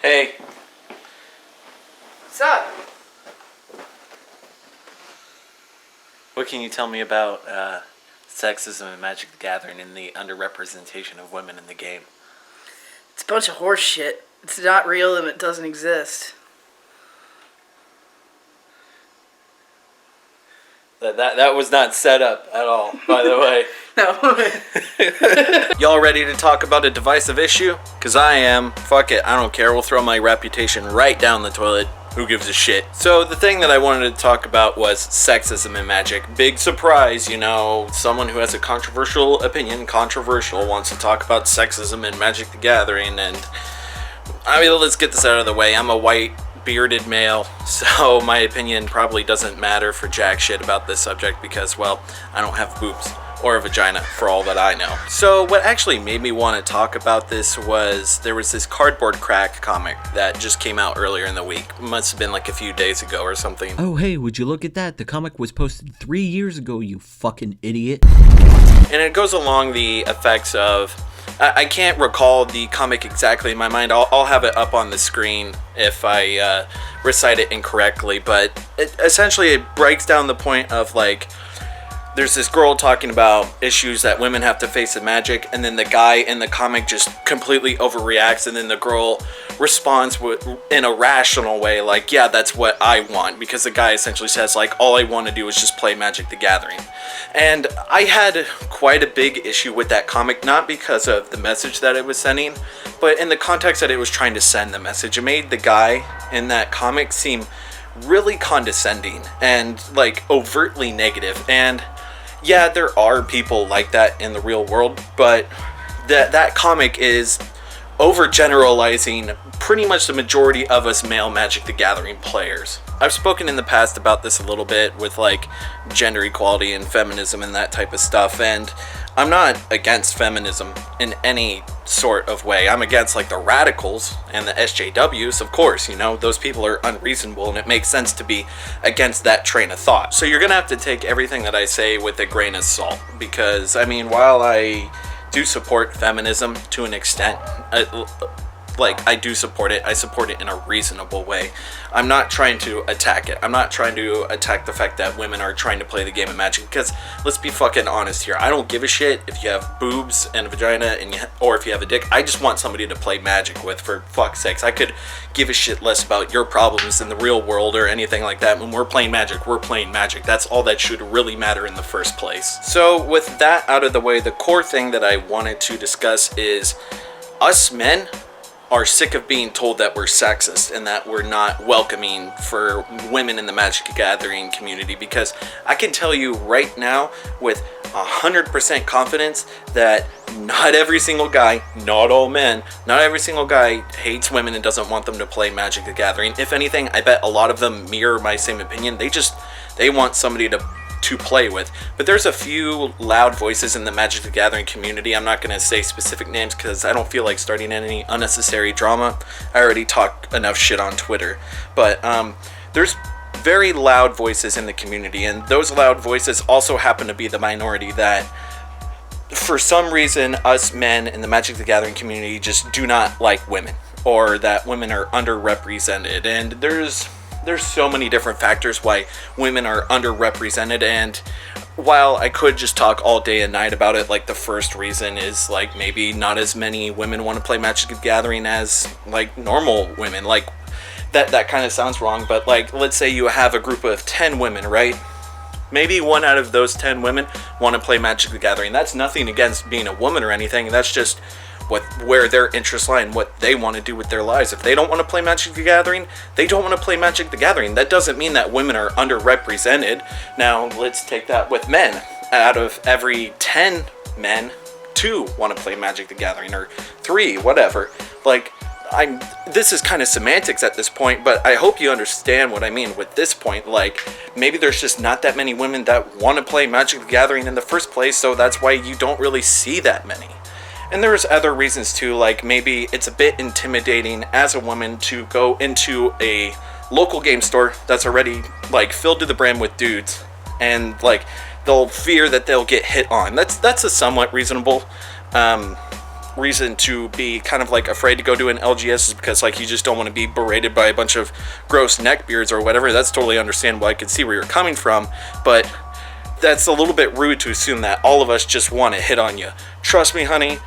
Hey. What's up? What can you tell me about sexism in Magic the Gathering and the underrepresentation of women in the game? It's a bunch of horse shit. It's not real and it doesn't exist. That was not set up at all, by the way. No. Y'all ready to talk about a divisive issue? Because I am. Fuck it, I don't care. We'll throw my reputation right down the toilet. Who gives a shit? So the thing that I wanted to talk about was sexism in Magic. Big surprise, you know, someone who has a controversial opinion, wants to talk about sexism in Magic the Gathering. And I mean, let's get this out of the way. I'm a white, bearded male, so my opinion probably doesn't matter for jack shit about this subject because, well, I don't have boobs or a vagina for all that I know. So what actually made me want to talk about this was there was this Cardboard Crack comic that just came out earlier in the week. Must have been like a few days ago or something. Oh hey, would you look at that? The comic was posted 3 years ago, you fucking idiot. And it goes along the effects of, I can't recall the comic exactly in my mind. I'll have it up on the screen if I recite it incorrectly, but essentially it breaks down the point of like, there's this girl talking about issues that women have to face in Magic, and then the guy in the comic just completely overreacts, and then the girl responds in a rational way, like, yeah, that's what I want, because the guy essentially says, like, all I want to do is just play Magic the Gathering. And I had quite a big issue with that comic, not because of the message that it was sending, but in the context that it was trying to send the message. It made the guy in that comic seem really condescending and, like, overtly negative, and yeah, there are people like that in the real world, but that comic is overgeneralizing pretty much the majority of us male Magic the Gathering players. I've spoken in the past about this a little bit with like gender equality and feminism and that type of stuff, and I'm not against feminism in any sort of way. I'm against like the radicals and the SJWs, of course, you know, those people are unreasonable and it makes sense to be against that train of thought. So you're gonna have to take everything that I say with a grain of salt, because I mean, while I do support feminism to an extent, I do support it. I support it in a reasonable way. I'm not trying to attack it. I'm not trying to attack the fact that women are trying to play the game of Magic, because let's be fucking honest here. I don't give a shit if you have boobs and a vagina or if you have a dick. I just want somebody to play Magic with, for fuck's sakes. I could give a shit less about your problems in the real world or anything like that. When we're playing Magic, we're playing Magic. That's all that should really matter in the first place. So with that out of the way, the core thing that I wanted to discuss is us men are sick of being told that we're sexist and that we're not welcoming for women in the Magic the Gathering community, because I can tell you right now with 100% confidence that not every single guy, not all men, not every single guy hates women and doesn't want them to play Magic the Gathering. If anything, I bet a lot of them mirror my same opinion. They want somebody to play with. But there's a few loud voices in the Magic the Gathering community. I'm not going to say specific names because I don't feel like starting any unnecessary drama. I already talk enough shit on Twitter. But there's very loud voices in the community, and those loud voices also happen to be the minority that, for some reason, us men in the Magic the Gathering community just do not like women, or that women are underrepresented. And there's so many different factors why women are underrepresented, and while I could just talk all day and night about it, like the first reason is like maybe not as many women want to play Magic the Gathering as like normal women. Like that kind of sounds wrong, but like let's say you have a group of 10 women, right? Maybe one out of those 10 women want to play Magic the Gathering. That's nothing against being a woman or anything. That's just where their interests lie and what they want to do with their lives. If they don't want to play Magic the Gathering, they don't want to play Magic the Gathering. That doesn't mean that women are underrepresented. Now, let's take that with men. Out of every 10 men, 2 want to play Magic the Gathering, or 3, whatever. Like, this is kind of semantics at this point, but I hope you understand what I mean with this point. Like, maybe there's just not that many women that want to play Magic the Gathering in the first place, so that's why you don't really see that many. And there's other reasons too, like maybe it's a bit intimidating as a woman to go into a local game store that's already like filled to the brim with dudes, and like they'll fear that they'll get hit on. That's a somewhat reasonable reason to be kind of like afraid to go to an LGS is because like you just don't want to be berated by a bunch of gross neckbeards or whatever. That's totally understandable. I can see where you're coming from, but that's a little bit rude to assume that all of us just want to hit on you. Trust me, honey,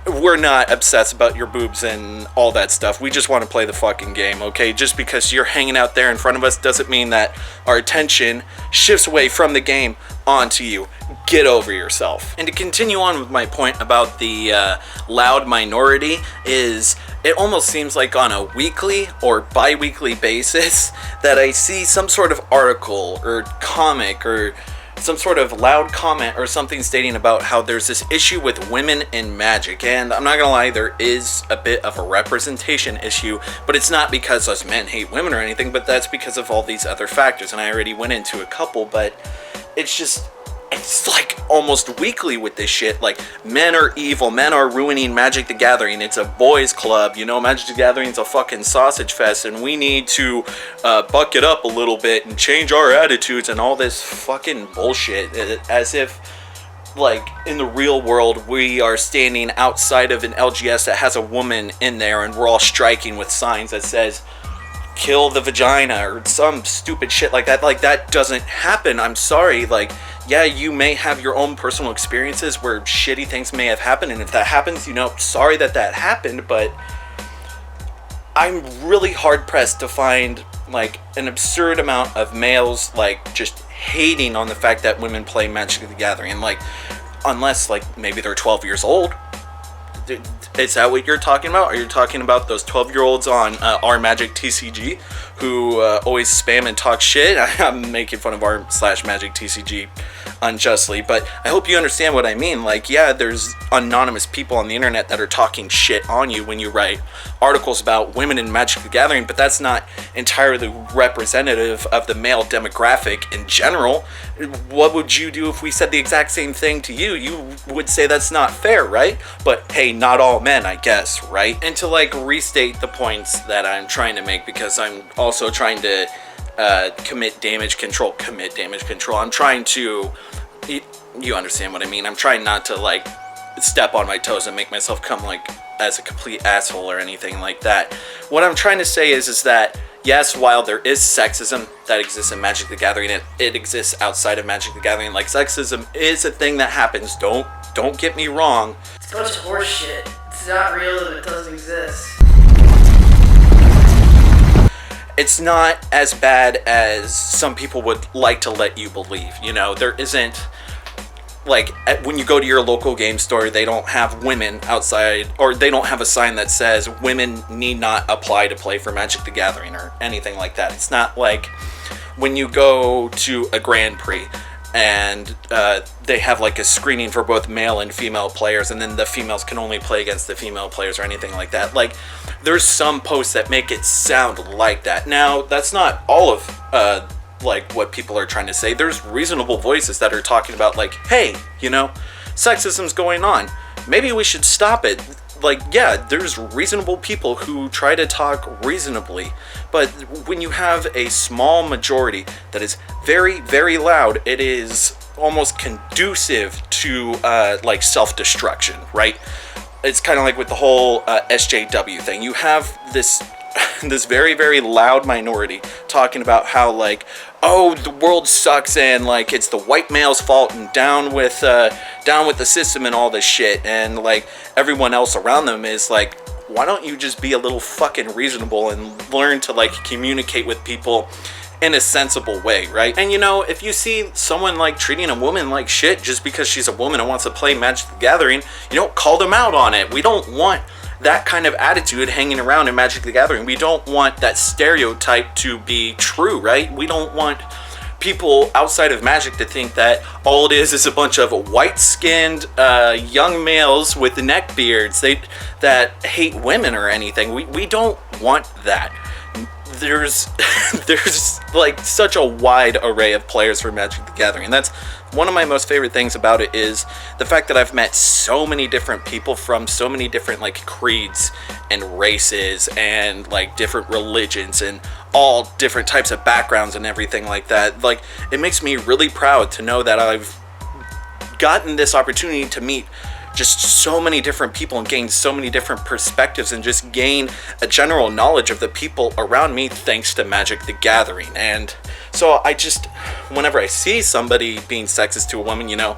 we're not obsessed about your boobs and all that stuff. We just want to play the fucking game, okay? Just because you're hanging out there in front of us doesn't mean that our attention shifts away from the game onto you. Get over yourself. And to continue on with my point about the loud minority, is it almost seems like on a weekly or bi-weekly basis that I see some sort of article or comic or some sort of loud comment or something stating about how there's this issue with women in Magic. And I'm not gonna lie, there is a bit of a representation issue, but it's not because us men hate women or anything, but that's because of all these other factors. And I already went into a couple, but it's like almost weekly with this shit. Like, men are evil, men are ruining Magic the Gathering, it's a boys club, you know, Magic the Gathering's a fucking sausage fest, and we need to buck it up a little bit and change our attitudes and all this fucking bullshit, as if like in the real world we are standing outside of an LGS that has a woman in there and we're all striking with signs that says kill the vagina or some stupid shit like that. Like, that doesn't happen. I'm sorry. Like, yeah, you may have your own personal experiences where shitty things may have happened, and if that happens, you know, sorry that happened, but I'm really hard pressed to find like an absurd amount of males like just hating on the fact that women play Magic the Gathering. Like, unless like maybe they're 12 years old. Is that what you're talking about? Are you talking about those 12-year-olds on R Magic TCG who always spam and talk shit? I'm making fun of r/Magic TCG unjustly, but I hope you understand what I mean. Like, yeah, there's anonymous people on the internet that are talking shit on you when you write articles about women in Magic the Gathering, but that's not entirely representative of the male demographic in general. What would you do if we said the exact same thing to you? You would say that's not fair, right? But hey, not all men, I guess, right? And to like restate the points that I'm trying to make, because I'm also trying to commit damage control. I'm trying to, you understand what I mean. I'm trying not to like step on my toes and make myself come like as a complete asshole or anything like that. What I'm trying to say is that yes, while there is sexism that exists in Magic the Gathering, it exists outside of Magic the Gathering. Like, sexism is a thing that happens. Don't get me wrong. It's a bunch of horse shit. It's not real and it doesn't exist. It's not as bad as some people would like to let you believe. You know, there isn't, like, when you go to your local game store, they don't have women outside, or they don't have a sign that says women need not apply to play for Magic the Gathering or anything like that. It's not like when you go to a Grand Prix and they have like a screening for both male and female players, and then the females can only play against the female players or anything like that. Like, there's some posts that make it sound like that. Now, that's not all of like what people are trying to say. There's reasonable voices that are talking about like, hey, you know, sexism's going on, maybe we should stop it. Like, yeah, there's reasonable people who try to talk reasonably, but when you have a small majority that is very, very loud, it is almost conducive to like self-destruction, right? It's kind of like with the whole SJW thing. You have this this very, very loud minority talking about how like, oh, the world sucks and like it's the white male's fault and down with the system and all this shit, and like everyone else around them is like, why don't you just be a little fucking reasonable and learn to like communicate with people in a sensible way, right? And you know, if you see someone like treating a woman like shit just because she's a woman and wants to play Magic the Gathering, you don't call them out on it. We don't want that kind of attitude hanging around in Magic the Gathering. We don't want that stereotype to be true, right? We don't want people outside of Magic to think that all it is a bunch of white-skinned young males with neck beards that hate women or anything. We don't want that. There's like such a wide array of players for Magic the Gathering, and that's one of my most favorite things about it, is the fact that I've met so many different people from so many different like creeds and races and like different religions and all different types of backgrounds and everything like that. Like, it makes me really proud to know that I've gotten this opportunity to meet just so many different people and gain so many different perspectives and just gain a general knowledge of the people around me thanks to Magic the Gathering. And so I just, whenever I see somebody being sexist to a woman, you know,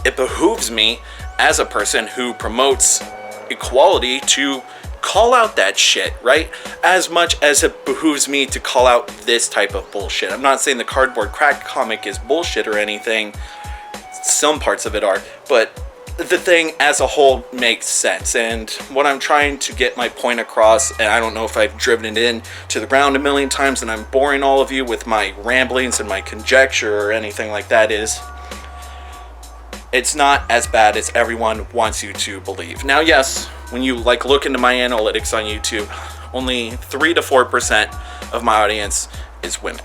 it behooves me as a person who promotes equality to call out that shit, right? As much as it behooves me to call out this type of bullshit. I'm not saying the cardboard crack comic is bullshit or anything. Some parts of it are, but the thing as a whole makes sense. And what I'm trying to get my point across, and I don't know if I've driven it in to the ground a million times and I'm boring all of you with my ramblings and my conjecture or anything like that, is it's not as bad as everyone wants you to believe. Now, yes, when you like look into my analytics on YouTube, only 3 to 4% of my audience is women.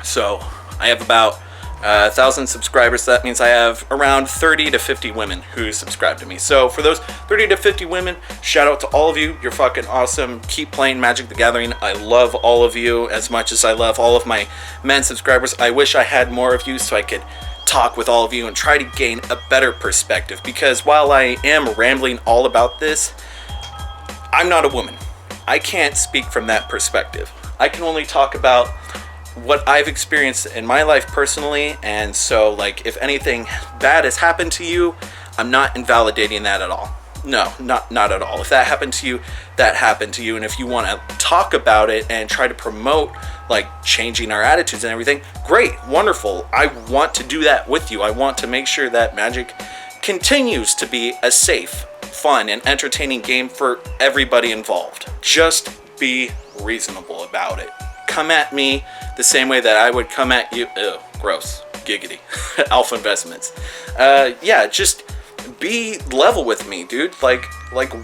So I have about 1,000 subscribers. So that means I have around 30 to 50 women who subscribe to me. So for those 30 to 50 women, shout out to all of you. You're fucking awesome. Keep playing Magic the Gathering. I love all of you as much as I love all of my men subscribers. I wish I had more of you so I could talk with all of you and try to gain a better perspective, because while I am rambling all about this, I'm not a woman. I can't speak from that perspective. I can only talk about what I've experienced in my life personally, and so like if anything bad has happened to you, I'm not invalidating that at all. No, not at all. If that happened to you, that happened to you, and if you want to talk about it and try to promote like changing our attitudes and everything, great, wonderful. I want to do that with you. I want to make sure that Magic continues to be a safe, fun, and entertaining game for everybody involved. Just be reasonable about it. Come at me the same way that I would come at you. Ew, gross, giggity. Alpha Investments. Yeah, just be level with me, dude. Like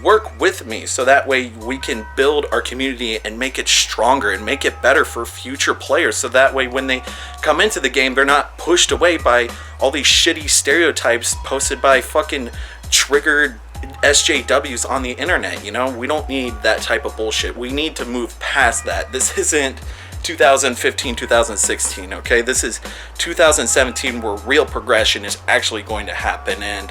work with me so that way we can build our community and make it stronger and make it better for future players, so that way when they come into the game, they're not pushed away by all these shitty stereotypes posted by fucking triggered SJWs on the internet. You know, we don't need that type of bullshit. We need to move past that. This isn't 2015, 2016, okay? This is 2017, where real progression is actually going to happen, and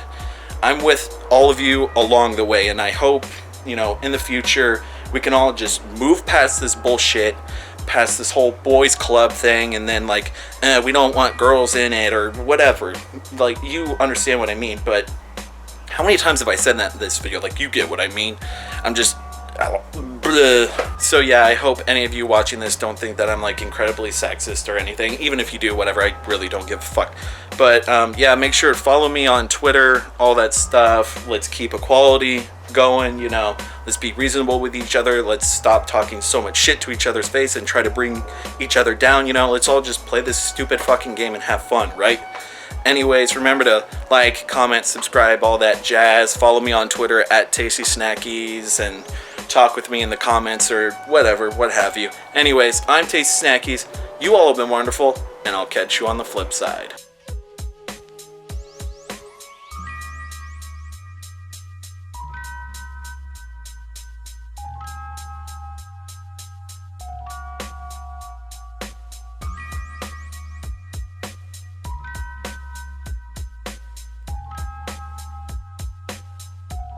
I'm with all of you along the way, and I hope, you know, in the future we can all just move past this bullshit, past this whole boys club thing, and then like, we don't want girls in it or whatever. Like, you understand what I mean, but how many times have I said that in this video? Like, you get what I mean. I'm just bleh. So yeah, I hope any of you watching this don't think that I'm like incredibly sexist or anything. Even if you do, whatever, I really don't give a fuck. But yeah, make sure to follow me on Twitter, all that stuff. Let's keep equality going, you know. Let's be reasonable with each other. Let's stop talking so much shit to each other's face and try to bring each other down, you know. Let's all just play this stupid fucking game and have fun, right? Anyways, remember to like, comment, subscribe, all that jazz. Follow me on Twitter at Tasty Snackies and talk with me in the comments or whatever, what have you. Anyways, I'm Tasty Snackies. You all have been wonderful, and I'll catch you on the flip side.